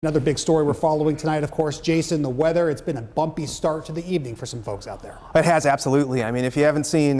Another big story we're following tonight, of course, Jason, the weather. It's been a bumpy start to the evening for some folks out there. It has, absolutely. I mean, if you haven't seen,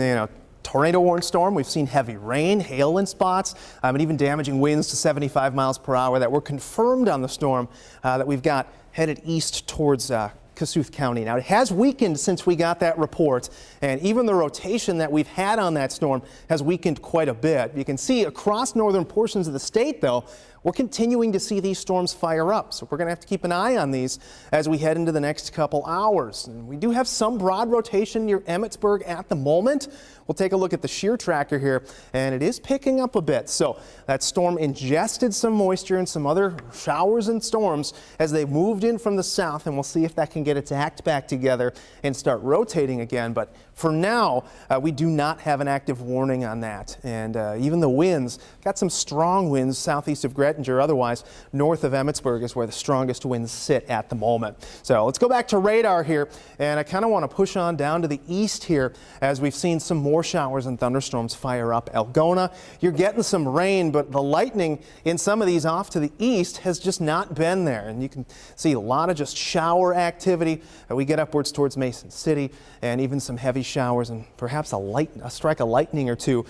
tornado warning storm, we've seen heavy rain, hail in spots, and even damaging winds to 75 miles per hour that were confirmed on the storm that we've got headed east towards Kossuth County. Now, it has weakened since we got that report, and even the rotation that we've had on that storm has weakened quite a bit. You can see across northern portions of the state, though, we're continuing to see these storms fire up. So we're going to have to keep an eye on these as we head into the next couple hours. And we do have some broad rotation near Emmetsburg at the moment. We'll take a look at the shear tracker here, and it is picking up a bit. So that storm ingested some moisture and some other showers and storms as they moved in from the south, and we'll see if that can get its act back together and start rotating again. But for now, we do not have an active warning on that. And even the winds, got some strong winds southeast of Grettinger, otherwise north of Emmetsburg is where the strongest winds sit at the moment. So let's go back to radar here, and I kind of want to push on down to the east here as we've seen some more showers and thunderstorms fire up Algona. You're getting some rain, but the lightning in some of these off to the east has just not been there. And you can see a lot of just shower activity. We get upwards towards Mason City, and even some heavy showers and perhaps a strike of lightning or two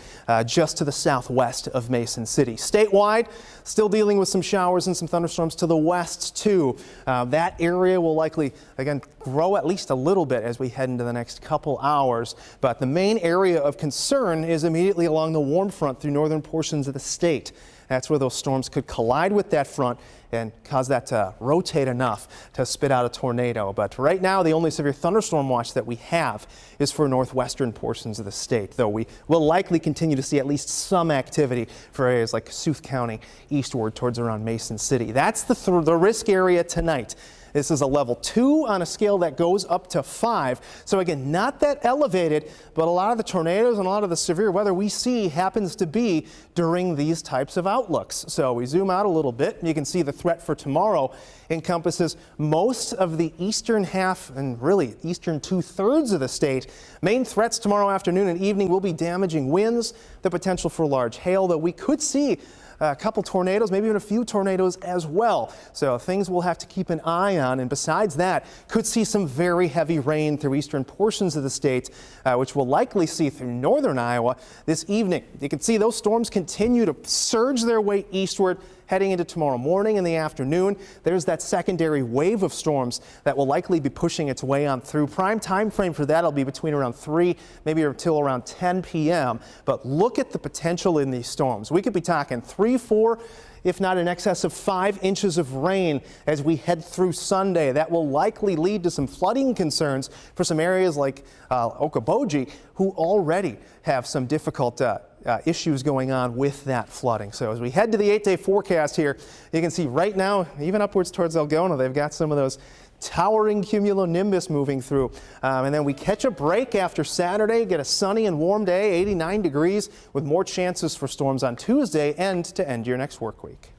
just to the southwest of Mason City. Statewide, still dealing with some showers and some thunderstorms to the west too. That area will likely again grow at least a little bit as we head into the next couple hours, but the main area of concern is immediately along the warm front through northern portions of the state. That's where those storms could collide with that front and cause that to rotate enough to spit out a tornado. But right now, the only severe thunderstorm watch that we have is for northwestern portions of the state, though we will likely continue to see at least some activity for areas like Kossuth County eastward towards around Mason City. That's the risk area tonight. This is a level 2 on a scale that goes up to 5. So again, not that elevated, but a lot of the tornadoes and a lot of the severe weather we see happens to be during these types of outlooks. So we zoom out a little bit, and you can see the threat for tomorrow encompasses most of the eastern half and really eastern 2/3 of the state. Main threats tomorrow afternoon and evening will be damaging winds, the potential for large hail, though we could see a couple tornadoes, maybe even a few tornadoes as well. So things we'll have to keep an eye on. And besides that, could see some very heavy rain through eastern portions of the state, which we'll likely see through northern Iowa this evening. You can see those storms continue to surge their way eastward heading into tomorrow morning and the afternoon. There's that secondary wave of storms that will likely be pushing its way on through. Prime time frame for that will be between around 3, maybe until around 10 p.m. But look at the potential in these storms. We could be talking 3, 4, if not in excess of 5 inches of rain as we head through Sunday. That will likely lead to some flooding concerns for some areas like Okoboji, who already have some difficult issues going on with that flooding. So as we head to the 8-day forecast here, you can see right now, even upwards towards Algona, they've got some of those towering cumulonimbus moving through. And then we catch a break after Saturday, get a sunny and warm day, 89 degrees, with more chances for storms on Tuesday and to end your next work week.